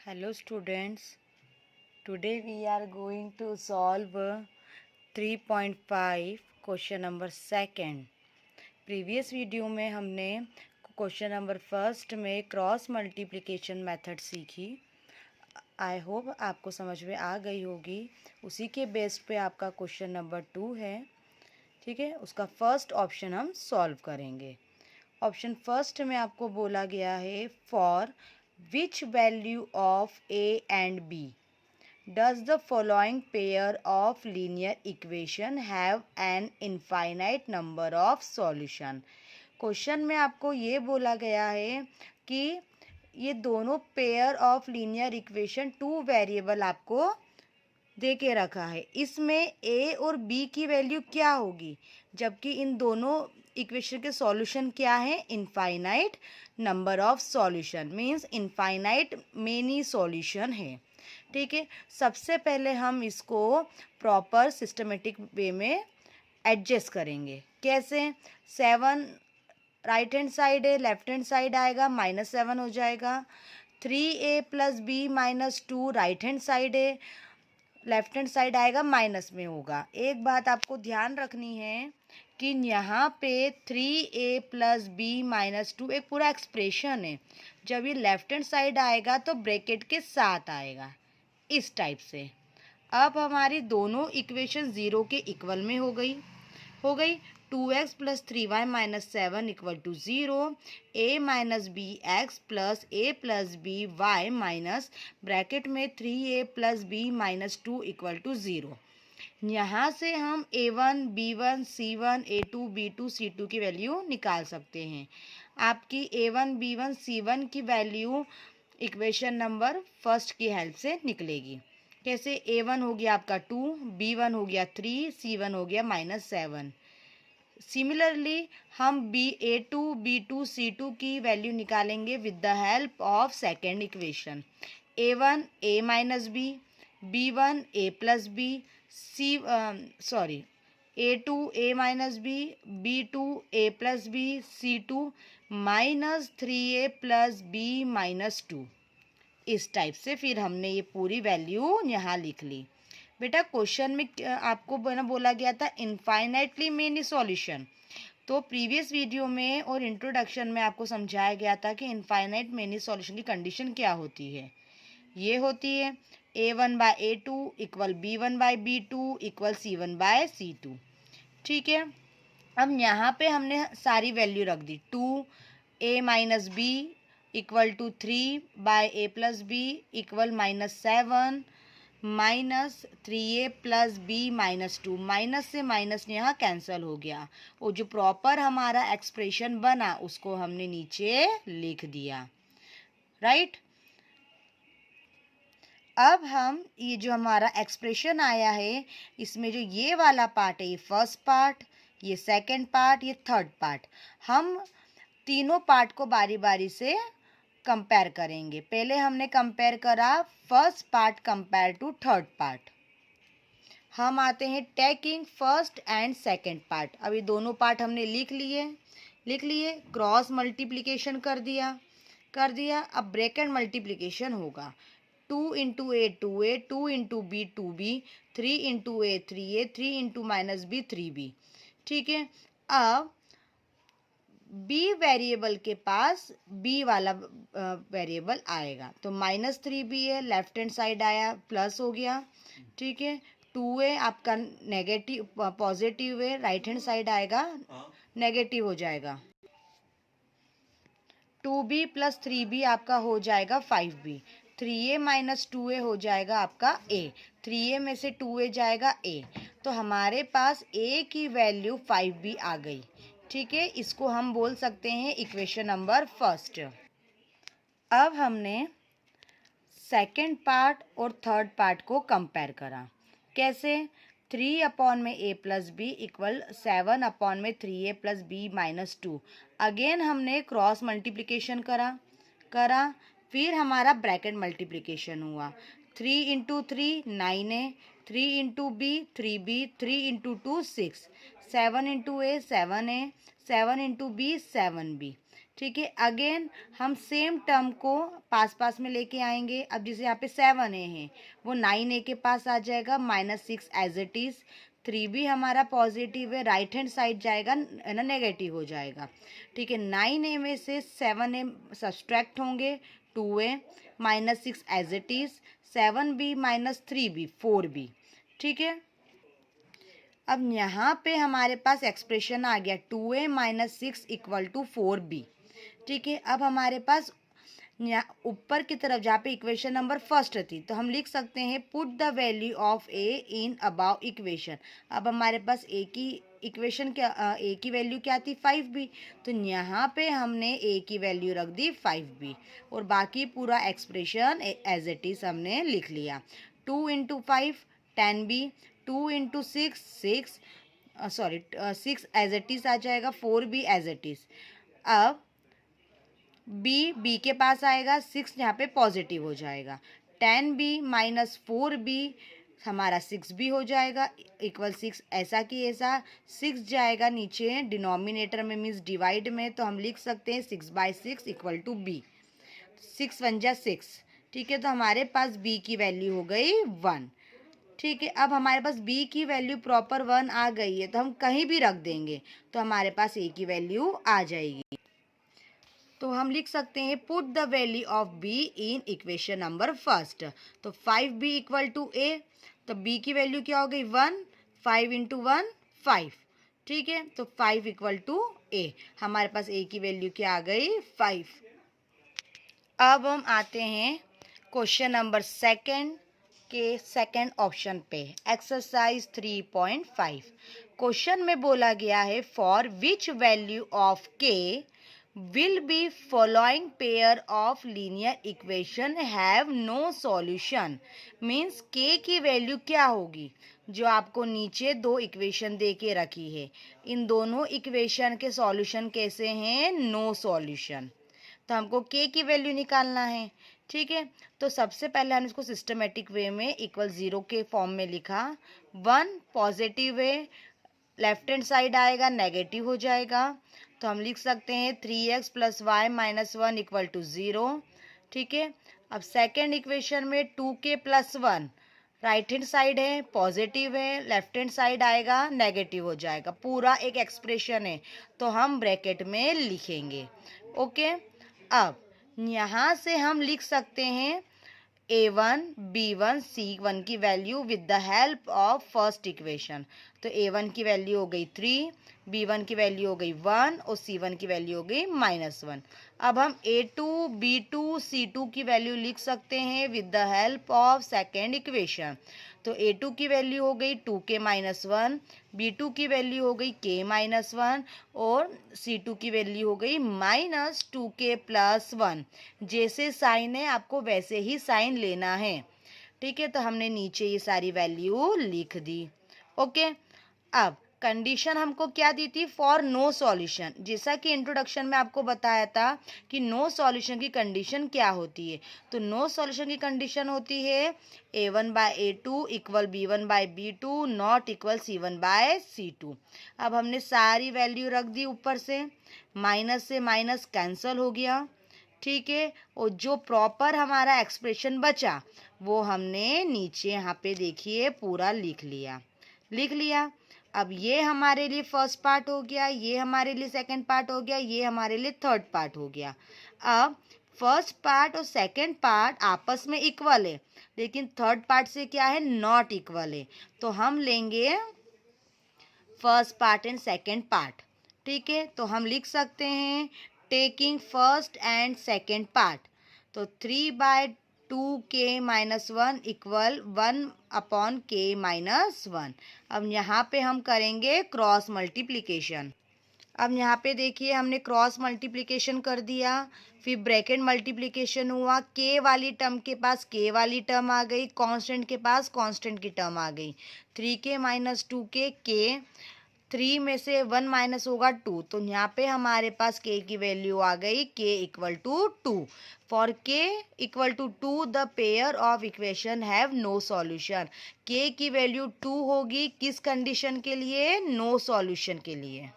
Hello students, today we are going to solve 3.5 question number second. Previous video में हमने question number first में cross multiplication method सीखी। I hope आपको समझ में आ गई होगी। उसी के बेस पे आपका क्वेश्चन नंबर 2 है, ठीक है। उसका फर्स्ट ऑप्शन हम सॉल्व करेंगे। ऑप्शन फर्स्ट में आपको बोला गया है for which value of a and b does the following pair of linear equation have an infinite number of solution. Question में आपको ये बोला गया है कि ये दोनों pair of linear equation two variable आपको दे के रखा है। इसमें ए और बी की वैल्यू क्या होगी, जबकि इन दोनों इक्वेशन के सॉल्यूशन क्या है, infinite number of solution means infinite many solution है, ठीक है। सबसे पहले हम इसको प्रॉपर सिस्टमेटिक वे में एडजस्ट करेंगे। कैसे? 7 राइट हैंड साइड है, लेफ्ट हैंड साइड आएगा -7 हो जाएगा। 3a + b - 2 right hand side है, लेफ्ट हैंड साइड आएगा माइनस में होगा। एक बात आपको ध्यान रखनी है कि यहाँ पे 3a + b - 2 एक पूरा एक्सप्रेशन है। जब ये लेफ्ट हैंड साइड आएगा तो ब्रैकेट के साथ आएगा, इस टाइप से। अब हमारी दोनों इक्वेशन 0 के इक्वल में हो गई। 2x + 3y - 7 = 0, a - bx + a + by minus bracket में 3a + b - 2 = 0। यहाँ से हम a1, b1, c1, a2, b2, c2 की वैल्यू निकाल सकते हैं। आपकी a1, b1, c1 की वैल्यू इक्वेशन नंबर फर्स्ट की हेल्प से निकलेगी। कैसे? a1 हो गया आपका 2, b1 हो गया 3, c1 हो गया -7। सिमिलरली हम a2, b2, c2 की वैल्यू निकालेंगे with the help of second equation. a1 a - b, b1 a + b, a2 a - b, b2 a + b, c2 -3a + b - 2। इस टाइप से फिर हमने ये पूरी वैल्यू यहाँ लिख ली। बेटा क्वेश्चन में आपको बोला गया था इनफाइनाइटली मेनी सॉल्यूशन। तो प्रीवियस वीडियो में और इंट्रोडक्शन में आपको समझाया गया था कि इनफाइनाइट मेनी सॉल्यूशन की कंडीशन क्या होती है। ये होती है a1/a2 = b1/b2 = c1/c2, ठीक है। अब यहाँ पे हमने सारी वैल्यू रख दी। 2a - b = 3/a + b = -7 -3a + b - 2। Minus से माइनस यहाँ कैंसिल हो गया और जो प्रॉपर हमारा एक्सप्रेशन बना उसको हमने नीचे लिख दिया, राइट। अब हम ये जो हमारा एक्सप्रेशन आया है, इसमें जो ये वाला पार्ट है, ये फर्स्ट पार्ट, ये सेकंड पार्ट, ये थर्ड पार्ट, हम तीनों पार्ट को बारी बारी से कंपेयर करेंगे। पहले हमने कंपेयर करा first part compare to third part. हम आते हैं taking first and second part. अभी दोनों पार्ट हमने लिख लिए, क्रॉस मल्टीप्लिकेशन कर दिया। अब ब्रैकेट मल्टीप्लिकेशन होगा। 2 × a 2a, 2 × b 2b, 3 × a 3a, 3 × -b 3b, ठीक है। अब b वेरिएबल के पास b वाला वेरिएबल आएगा तो -3b है, लेफ्ट हैंड साइड आया प्लस हो गया, ठीक है। 2a आपका नेगेटिव पॉजिटिव है, राइट हैंड साइड आएगा नेगेटिव हो जाएगा। 2b + 3b आपका हो जाएगा 5b। 3a - 2a हो जाएगा आपका a। 3a में से 2a जाएगा a, तो हमारे पास a की वैल्यू 5b आ गई, ठीक है। इसको हम बोल सकते हैं इक्वेशन नंबर फर्स्ट। अब हमने सेकंड पार्ट और थर्ड पार्ट को कंपेयर करा। कैसे? 3 में a + b = 7 में 3a + b - 2। अगेन हमने क्रॉस मल्टीप्लिकेशन करा, फिर हमारा ब्रैकेट मल्टीप्लिकेशन हुआ। 3 × 3 9 है, 3 × b 3b, 3 × 2 6, 7 × a 7 है, 7 × b 7b, ठीक है। अगेन हम सेम टर्म को पास पास में लेके आएंगे। अब जैसे यहाँ पे 7a है वो 9a के पास आ जाएगा, -6 एज इट इज़। 3b हमारा पॉजिटिव है, राइट हैंड साइड जाएगा है ना, नेगेटिव हो जाएगा। ठीक है। 9a में से 7a सब्सट्रैक्ट होंगे, 2a, -6 as it is, 7b -3b 4b। ठीक है। अब यहाँ पे हमारे पास एक्सप्रेशन आ गया 2a - 6 = 4b। ठीक है। अब हमारे पास ऊपर की तरफ जहाँ पे इक्वेशन नंबर फर्स्ट थी तो हम लिख सकते हैं put the value of A in above equation. अब हमारे पास ए की इक्वेशन क्या, ए की वैल्यू क्या थी 5b, तो यहाँ पे हमने ए की वैल्यू रख दी 5b और बाकी पूरा एक्सप्रेशन एज इट इज हमने लिख लिया। 2 × 5 10b, 2 × 6 6, 6 एज इट इज आ जाएगा, 4b एज इट इज। अब बी के पास आएगा, 6 यहाँ पे पॉजिटिव हो जाएगा, 10b - 4b हमारा 6b हो जाएगा इक्वल 6, ऐसा कि ऐसा 6 जाएगा नीचे डिनोमिनेटर में मीन्स डिवाइड में, तो हम लिख सकते हैं 6/6 = b, 6 1 जा 6। ठीक है। तो हमारे पास b की वैल्यू हो गई 1। ठीक है। अब हमारे पास b की वैल्यू प्रॉपर 1 आ गई है तो हम कहीं भी रख देंगे तो हमारे पास a की वैल्यू आ जाएगी। तो हम लिख सकते हैं put the value of b in equation number first. तो 5b = a, तो b की वैल्यू क्या हो गई 1, 5 × 1 5। ठीक है। तो 5 = a, हमारे पास a की वैल्यू क्या आ गई 5। अब हम आते हैं क्वेश्चन नंबर सेकंड के सेकंड ऑप्शन पे, एक्सरसाइज 3.5। क्वेश्चन में बोला गया है for which value of k will be following pair of linear equation have no solution। Means k की वैल्यू क्या होगी, जो आपको नीचे दो इक्वेशन दे के रखी है, इन दोनों इक्वेशन के सॉल्यूशन कैसे हैं, नो सॉल्यूशन। तो हमको k की वैल्यू निकालना है। ठीक है। तो सबसे पहले हम इसको सिस्टमेटिक वे में =0 के फॉर्म में लिखा। 1 पॉजिटिव है, लेफ्ट हैंड साइड आएगा नेगेटिव हो जाएगा, तो हम लिख सकते हैं 3x + y - 1 = 0। ठीक है। अब सेकेंड इक्वेशन में 2k + 1 राइट हैंड साइड है पॉजिटिव है, लेफ्ट हैंड साइड आएगा नेगेटिव हो जाएगा, पूरा एक एक्सप्रेशन है तो हम ब्रैकेट में लिखेंगे। ओके। अब यहाँ से हम लिख सकते हैं a1 b1 c1 की value with the help of first equation. तो a1 की वैल्यू हो गई 3, b1 की वैल्यू हो गई 1 और c1 की वैल्यू हो गई -1। अब हम a2 b2 c2 की वैल्यू लिख सकते हैं with the help of second equation. तो a2 की वैल्यू हो गई 2k - 1, b2 की वैल्यू हो गई k - 1 और c2 की वैल्यू हो गई -2k + 1। जैसे साइन है आपको वैसे ही साइन लेना है। ठीक है। तो हमने नीचे ये सारी वैल्यू लिख दी। ओके। अब कंडीशन हमको क्या दी थी, फॉर नो सॉल्यूशन। जैसा कि इंट्रोडक्शन में आपको बताया था कि नो सॉल्यूशन की कंडीशन क्या होती है, तो नो सॉल्यूशन की कंडीशन होती है a1/a2 = b1/b2 not equal c1/c2। अब हमने सारी वैल्यू रख दी ऊपर से, माइनस से माइनस कैंसल हो गया। ठीक है। और जो प्रॉपर हमारा एक्सप्रेशन बचा वो हमने नीचे यहाँ पे देखिए पूरा लिख लिया। अब ये हमारे लिए फर्स्ट पार्ट हो गया, ये हमारे लिए सेकंड पार्ट हो गया, ये हमारे लिए थर्ड पार्ट हो गया। अब फर्स्ट पार्ट और सेकंड पार्ट आपस में इक्वल है, लेकिन थर्ड पार्ट से क्या है, नॉट इक्वल है, तो हम लेंगे first part and second part. ठीक है। तो हम लिख सकते हैं taking first and second part, तो 3/2k - 1 = 1/k - 1। अब यहाँ पे हम करेंगे क्रॉस मल्टीप्लिकेशन। अब यहाँ पे देखिए हमने क्रॉस मल्टीप्लिकेशन कर दिया, फिर ब्रैकेट मल्टीप्लिकेशन हुआ, के वाली टर्म के पास के वाली टर्म आ गई, कांस्टेंट के पास कांस्टेंट की टर्म आ गई। 3k - 2k के 3 में से 1 माइनस होगा 2, तो यहाँ पे हमारे पास k की वैल्यू आ गई k = 2। For k = 2 the pair of equation have no solution. k की वैल्यू 2 होगी किस कंडीशन के लिए, नो सॉल्यूशन के लिए।